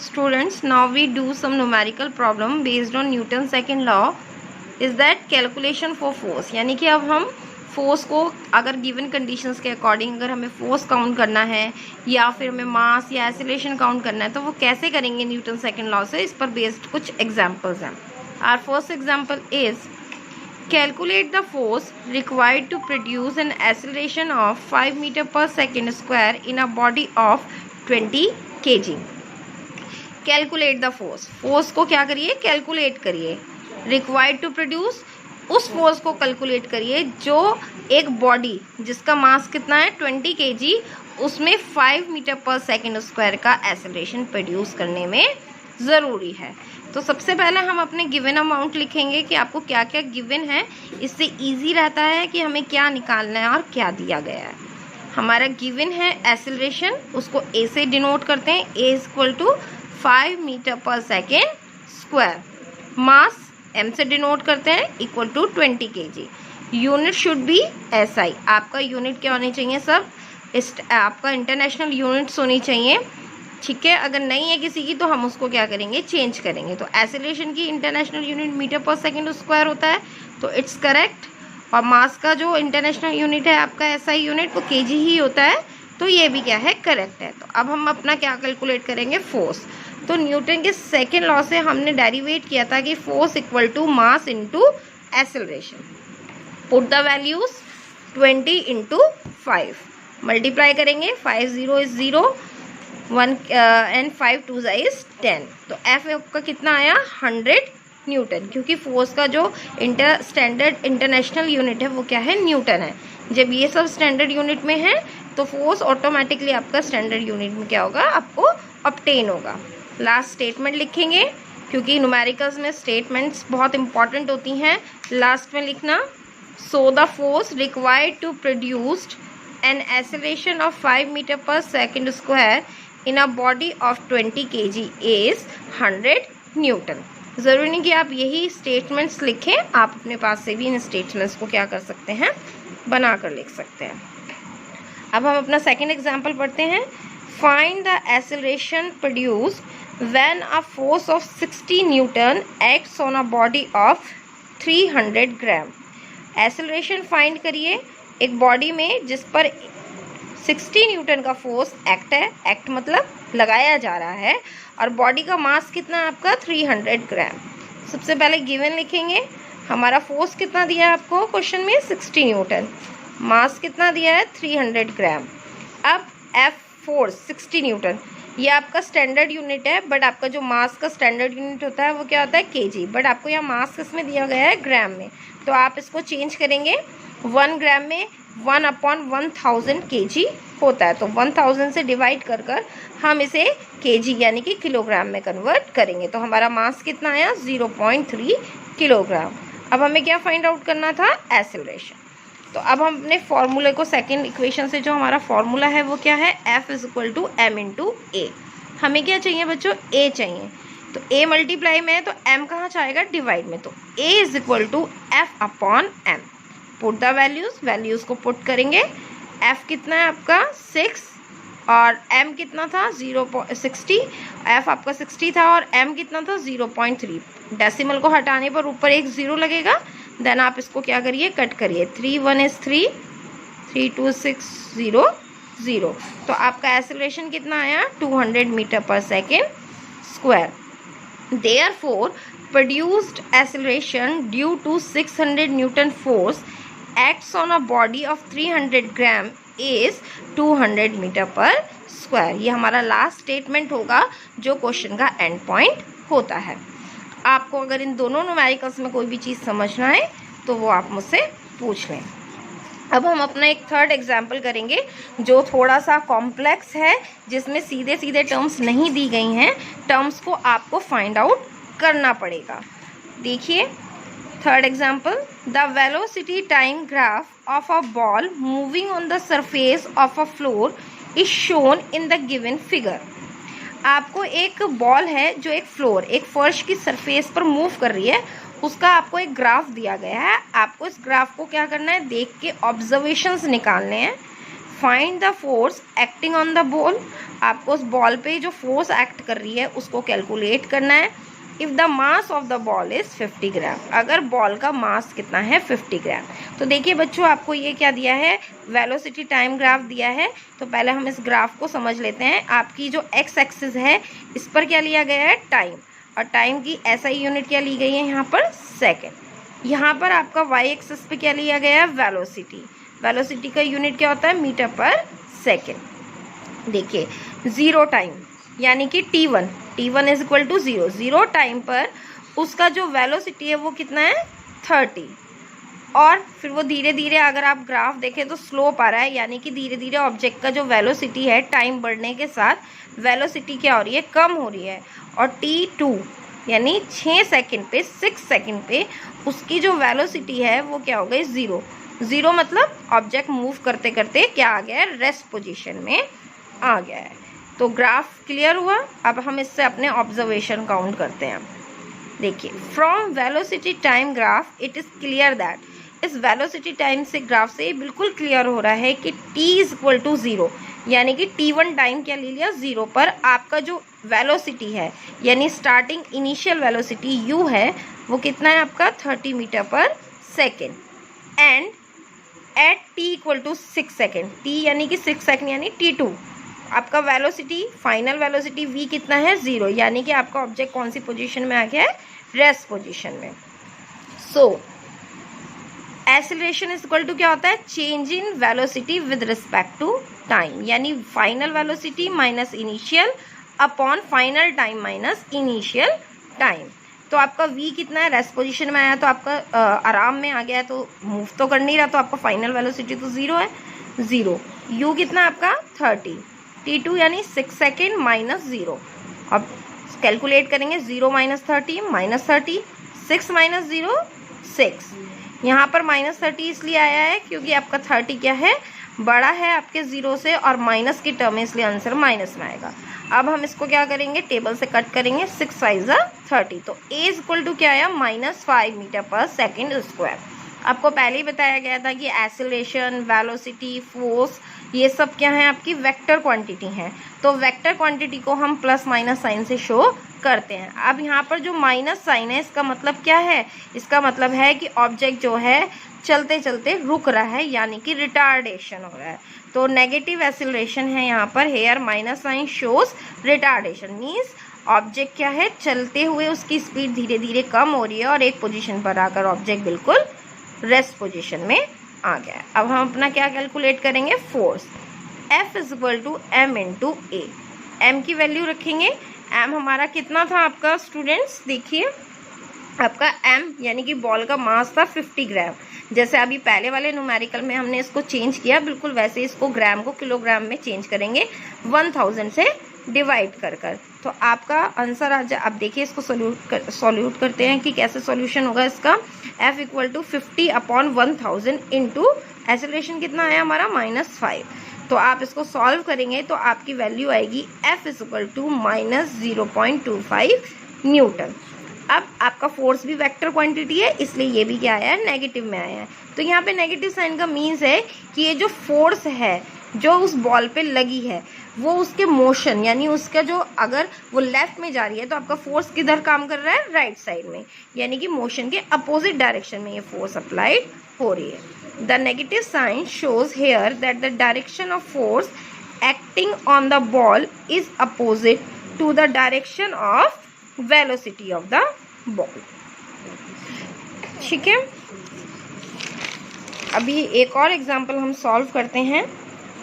Students, now we do some numerical problem based on Newton's second law is that calculation for force. यानी कि अब हम force को अगर गिवन कंडीशंस के अकॉर्डिंग अगर हमें फोर्स काउंट करना है या फिर हमें मास या एक्सीलरेशन काउंट करना है तो वो कैसे करेंगे न्यूटन सेकंड लॉ से, इस पर बेस्ड कुछ एग्जांपल्स हैं. Our first example is calculate the force required to produce an acceleration of 5 meter per second square in a body of 20 kg. Calculate the force को क्या करिए, कैलकुलेट करिए. Required to produce, उस force को calculate करिए जो एक body जिसका मास कितना है 20 kg, उसमें 5 मीटर पर सेकेंड स्क्वायर का एक्सेलरेशन प्रोड्यूस करने में ज़रूरी है. तो सबसे पहले हम अपने गिवन अमाउंट लिखेंगे कि आपको क्या क्या गिवन है. इससे इजी रहता है कि हमें क्या निकालना है और क्या दिया गया है. हमारा गिवन है एक्सेलरेशन, उसको ए से डिनोट करते हैं. A is equal to 5 metre per second square. Mass m से डिनोट करते हैं equal to 20 kg. Unit should be SI. आपका यूनिट क्या होनी चाहिए सब, आपका इंटरनेशनल यूनिट्स होनी चाहिए. ठीक है, अगर नहीं है किसी की तो हम उसको क्या करेंगे, चेंज करेंगे. तो एक्सेलरेशन की international unit metre per second square होता है, तो इट्स करेक्ट. और मास का जो इंटरनेशनल यूनिट है आपका एसआई यूनिट, वो केजी ही होता है, तो ये भी क्या है, करेक्ट है. तो अब हम अपना क्या कैलकुलेट करेंगे, फोर्स. तो न्यूटन के सेकेंड लॉ से हमने डेरिवेट किया था कि force equal to mass into acceleration. Put the values 20 into 5, multiply करेंगे. 5 0 इज 0, 1 एंड 5 2 इज 10. तो एफ का कितना आया, 100 न्यूटन, क्योंकि फोर्स का जो स्टैंडर्ड इंटरनेशनल यूनिट है वो क्या है, न्यूटन है. जब ये सब स्टैंडर्ड यूनिट में है तो फोर्स ऑटोमेटिकली आपका स्टैंडर्ड यूनिट में क्या होगा, आपको ऑब्टेन होगा. लास्ट स्टेटमेंट लिखेंगे क्योंकि न्यूमेरिकल्स में स्टेटमेंट्स बहुत इंपॉर्टेंट होती हैं. लास्ट में लिखना, so the force required to produced an acceleration of 5 metre per second square in a body of 20 kg is 100 newton. ज़रूरी नहीं कि आप यही स्टेटमेंट्स लिखें, आप अपने पास से भी इन स्टेटमेंट्स को क्या कर सकते हैं, बना कर लिख सकते हैं. अब हम अपना सेकेंड एग्जाम्पल पढ़ते हैं. Find the acceleration produced when a force of 60 Newton acts on a body of 300 gram. Acceleration find करिए एक बॉडी में जिस पर 60 न्यूटन का फोर्स एक्ट है. एक्ट मतलब लगाया जा रहा है, और बॉडी का मास कितना है आपका 300 ग्राम. सबसे पहले गिवन लिखेंगे. हमारा फोर्स कितना दिया है आपको क्वेश्चन में, 60 न्यूटन. मास कितना दिया है, 300 ग्राम. अब एफ फोर्स 60 न्यूटन, ये आपका स्टैंडर्ड यूनिट है, बट आपका जो मास का स्टैंडर्ड यूनिट होता है वो क्या होता है, केजी. बट आपको यहाँ मास किसमें दिया गया है, ग्राम में. तो आप इसको चेंज करेंगे. 1 ग्राम में 1/1000 kg होता है, तो 1000 से डिवाइड कर कर हम इसे केजी यानी कि किलोग्राम में कन्वर्ट करेंगे. तो हमारा मास कितना आया, 0.3 किलोग्राम. अब हमें क्या फाइंड आउट करना था, एक्सेलरेशन. तो अब हम अपने फॉर्मूले को, सेकेंड इक्वेशन से जो हमारा फॉर्मूला है वो क्या है, F is equal to M into A. हमें क्या चाहिए बच्चों, ए चाहिए. तो ए मल्टीप्लाई में है तो एम कहाँ जाएगा, डिवाइड में. तो A is equal to F upon M. Put the values को पुट करेंगे. एफ कितना है आपका 6 और एम कितना था 0.60. एफ आपका 60 था और एम कितना था 0.3. डेसिमल को हटाने पर ऊपर एक 0 लगेगा. देन आप इसको क्या करिए, कट करिए. 3 1 इज 3, 3 2 6 0 0. तो आपका एक्सेलरेशन कितना आया, 200 metre per second square. Therefore, produced acceleration due to 600 Newton force acts on a body of 300 gram is 200 metre पर स्क्वायर. ये हमारा लास्ट स्टेटमेंट होगा जो क्वेश्चन का एंड पॉइंट होता है. आपको अगर इन दोनों न्यूमेरिकल्स में कोई भी चीज़ समझना है तो वो आप मुझसे पूछ लें. अब हम अपना एक थर्ड एग्जाम्पल करेंगे जो थोड़ा सा कॉम्प्लेक्स है, जिसमें सीधे सीधे टर्म्स नहीं दी गई हैं. टर्म्स को आपको फाइंड आउट करना पड़ेगा. देखिए third example, the velocity time graph of a ball moving on the surface of a floor is shown in the given figure. आपको एक बॉल है जो एक फ्लोर, एक फर्श की सरफेस पर मूव कर रही है, उसका आपको एक ग्राफ दिया गया है. आपको इस ग्राफ को क्या करना है, देख के ऑब्जर्वेशंस निकालने हैं. Find the force acting on the ball, आपको उस बॉल पे जो फोर्स एक्ट कर रही है उसको कैलकुलेट करना है। If the mass of the ball is 50 ग्राम, अगर बॉल का मास कितना है 50 ग्राम। तो देखिए बच्चों, आपको ये क्या दिया है, वेलोसिटी टाइम ग्राफ दिया है। तो पहले हम इस ग्राफ को समझ लेते हैं। आपकी जो एक्स एक्सिस है इस पर क्या लिया गया है, टाइम, और टाइम की SI यूनिट क्या ली गई है यहाँ पर, सेकेंड। यहाँ पर आपका वाई एक्सिस पे क्या लिया गया है, वेलोसिटी। वेलोसिटी का यूनिट क्या होता है, मीटर पर सेकेंड। देखिए 0 टाइम यानी कि T1 is equal to 0, 0 time पर उसका जो वेलोसिटी है वो कितना है, 30। और फिर वो धीरे धीरे, अगर आप ग्राफ देखें तो स्लोप आ रहा है, यानी कि धीरे धीरे ऑब्जेक्ट का जो वेलोसिटी है टाइम बढ़ने के साथ वेलोसिटी क्या हो रही है, कम हो रही है। और T2 यानी 6 सेकंड पे, 6 सेकंड पे उसकी जो वेलोसिटी है वो क्या हो गई, 0 मतलब ऑब्जेक्ट मूव करते करते क्या आ गया है, रेस्ट पोजीशन में आ गया है। तो ग्राफ क्लियर हुआ। अब हम इससे अपने ऑब्जर्वेशन काउंट करते हैं। देखिए, from velocity time graph it is clear that, इस वेलोसिटी टाइम से ग्राफ से बिल्कुल क्लियर हो रहा है कि t इज इक्वल टू 0, यानी कि T1 टाइम क्या ले लिया, 0 पर आपका जो वेलोसिटी है यानी स्टार्टिंग इनिशियल वेलोसिटी u है वो कितना है आपका, 30 metre per second. And at t equal to 6 second, t यानी कि 6 सेकेंड यानी T2, आपका वेलोसिटी, फाइनल वेलोसिटी v कितना है, 0, यानी कि आपका ऑब्जेक्ट कौन सी पोजीशन में आ गया है, रेस्ट पोजीशन में। So acceleration is equal to क्या होता है, change in velocity with respect to time, यानी final velocity minus initial upon final time minus initial time. तो आपका v कितना है, रेस्ट पोजीशन में आया तो आपका आराम में आ गया है, तो मूव तो कर नहीं रहा, तो आपका फाइनल वेलोसिटी तो 0 है, 0। u कितना आपका 30, T2 यानी 6 सेकेंड माइनस 0। अब कैलकुलेट करेंगे, 0 माइनस 30 माइनस 30, 6 माइनस 0 6। यहाँ पर माइनस 30 इसलिए आया है क्योंकि आपका 30 क्या है, बड़ा है आपके 0 से, और माइनस की टर्म है इसलिए आंसर माइनस में आएगा। अब हम इसको क्या करेंगे, टेबल से कट करेंगे, 6 5 30, तो a इज इक्वल टू क्या आया, -5 मीटर पर सेकेंड स्क्वायर। आपको पहले ही बताया गया था कि एक्सेलरेशन, वेलोसिटी, फोर्स ये सब क्या है, आपकी वेक्टर क्वांटिटी हैं। तो वेक्टर क्वांटिटी को हम प्लस माइनस साइन से शो करते हैं। अब यहाँ पर जो माइनस साइन है इसका मतलब क्या है, इसका मतलब है कि ऑब्जेक्ट जो है चलते चलते रुक रहा है, यानी कि रिटार्डेशन हो रहा है। तो नेगेटिव एक्सेलरेशन है यहाँ पर, here minus sign shows retardation, means object क्या है, चलते हुए उसकी स्पीड धीरे धीरे कम हो रही है और एक पोजीशन पर आकर ऑब्जेक्ट बिल्कुल रेस्ट पोजीशन में आ गया है। अब हम अपना क्या कैलकुलेट करेंगे, force. F is equal to m into a, m की वैल्यू रखेंगे। m हमारा कितना था आपका स्टूडेंट्स, देखिए आपका m यानी कि बॉल का मास था 50 ग्राम। जैसे अभी पहले वाले न्यूमेरिकल में हमने इसको चेंज किया, बिल्कुल वैसे इसको ग्राम को किलोग्राम में चेंज करेंगे 1000 से डिवाइड कर कर, तो आपका आंसर आ जाए। अब देखिए इसको सॉल्यूट करते हैं कि कैसे सॉल्यूशन होगा इसका। F equal to 50 upon 1000 into acceleration कितना आया हमारा, -5। तो आप इसको सॉल्व करेंगे तो आपकी वैल्यू आएगी F is equal to -0.25 newton. अब आपका फोर्स भी वेक्टर क्वांटिटी है, इसलिए ये भी क्या आया है, नेगेटिव में आया है। तो यहाँ पे नेगेटिव साइन का मीन्स है कि ये जो फोर्स है जो उस बॉल पे लगी है वो उसके मोशन, यानी उसका जो, अगर वो लेफ्ट में जा रही है तो आपका फोर्स किधर काम कर रहा है, राइट साइड में, यानी कि मोशन के अपोजिट डायरेक्शन में ये फोर्स अप्लाइड हो रही है। The negative sign shows here that the direction of force acting on the ball is opposite to the direction of velocity of the ball. ठीक है, अभी एक और एग्जांपल हम सॉल्व करते हैं।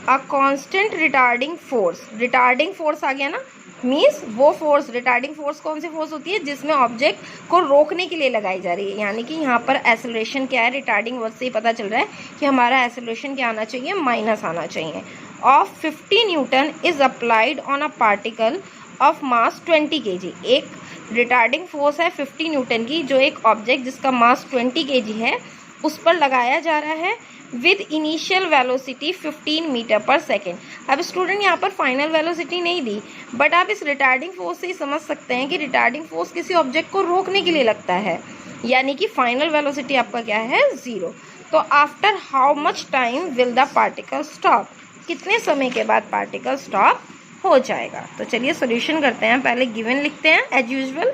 अ कांस्टेंट रिटार्डिंग फोर्स आ गया ना, मीन्स वो फोर्स, रिटार्डिंग फोर्स कौन सी फोर्स होती है, जिसमें ऑब्जेक्ट को रोकने के लिए लगाई जा रही है। यानी कि यहाँ पर एक्सेलरेशन क्या है, रिटार्डिंग वर्ड से ही पता चल रहा है कि हमारा एक्सेलरेशन क्या आना चाहिए, माइनस आना चाहिए। Of 50 Newton is applied on a particle of mass 20 kg। एक रिटार्डिंग फोर्स है 50 न्यूटन की, जो एक ऑब्जेक्ट जिसका मास 20 kg है उस पर लगाया जा रहा है with initial velocity 15 metre per second. अब स्टूडेंट यहाँ पर फाइनल वेलोसिटी नहीं दी, बट आप इस रिटार्डिंग फोर्स से ही समझ सकते हैं कि रिटार्डिंग फोर्स किसी ऑब्जेक्ट को रोकने के लिए लगता है, यानी कि फाइनल वेलोसिटी आपका क्या है, 0। तो after how much time will the particle stop, कितने समय के बाद पार्टिकल स्टॉप हो जाएगा। तो चलिए सॉल्यूशन करते हैं। पहले गिवन लिखते हैं as usual.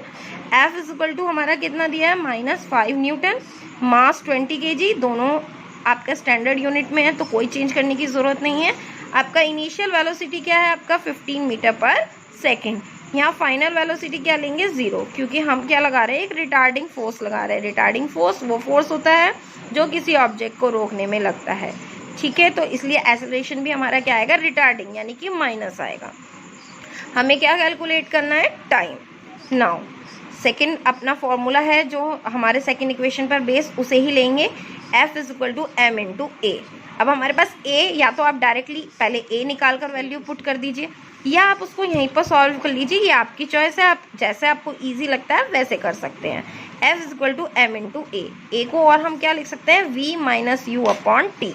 F equal to हमारा कितना दिया है -5 न्यूटन, मास 20 kg, दोनों आपका स्टैंडर्ड यूनिट में है तो कोई चेंज करने की ज़रूरत नहीं है। आपका इनिशियल वेलोसिटी क्या है आपका 15 मीटर पर सेकेंड। यहाँ फाइनल वेलोसिटी क्या लेंगे 0, क्योंकि हम क्या लगा रहे हैं एक रिटार्डिंग फोर्स लगा रहे हैं। रिटार्डिंग फोर्स वो फोर्स होता है जो किसी ऑब्जेक्ट को रोकने में लगता है, ठीक है। तो इसलिए एक्सेलरेशन भी हमारा क्या आएगा रिटार्डिंग, यानी कि माइनस आएगा। हमें क्या कैलकुलेट करना है टाइम। नाउ सेकेंड अपना फॉर्मूला है जो हमारे सेकेंड इक्वेशन पर बेस, उसे ही लेंगे। F is equal to m into A. अब हमारे पास a, या तो आप डायरेक्टली पहले a निकाल कर वैल्यू पुट कर दीजिए, या आप उसको यहीं पर सॉल्व कर लीजिए, ये आपकी चॉइस है, आप जैसे आपको इजी लगता है वैसे कर सकते हैं। F is equal to m into A को और हम क्या लिख सकते हैं v minus you upon T.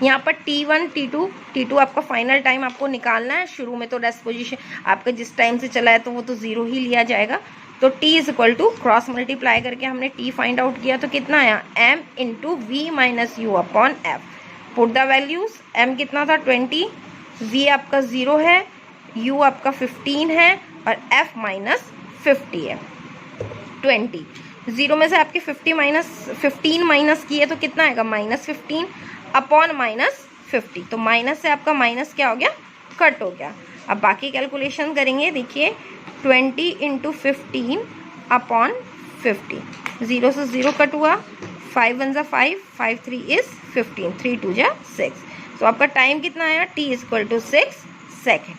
यहाँ पर T1 T2 आपका फाइनल टाइम आपको निकालना है। शुरू में तो रेस्ट पोजीशन आपका जिस टाइम से चला है तो वो तो 0 ही लिया जाएगा। तो T is equal to cross multiply करके हमने T फाइंड आउट किया तो कितना आया m into v minus you upon F. Put the values, m कितना था 20, v आपका 0 है, u आपका 15 है और f माइनस 50 है। 20 0 में से आपके 15 माइनस किए तो कितना आएगा -15 अपॉन -50। तो माइनस से आपका माइनस क्या हो गया कट हो गया। अब बाकी कैलकुलेशन करेंगे। देखिए 20 इंटू 15 अपॉन 50, 0 से 0 कट हुआ, 5 1 5, 5 3 इज 15, 3 2 6। तो आपका टाइम कितना आया t is equal to 6 second.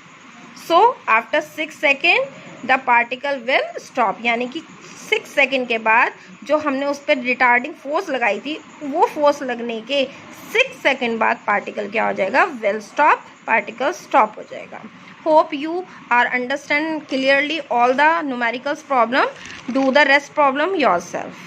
So after 6 second the particle will stop, यानी कि 6 सेकेंड के बाद जो हमने उस पर रिटार्डिंग फोर्स लगाई थी वो फोर्स लगने के 6 सेकेंड बाद पार्टिकल क्या हो जाएगा विल स्टॉप, पार्टिकल स्टॉप हो जाएगा। Hope you are understand clearly all the numericals problem. Do the rest problem yourself.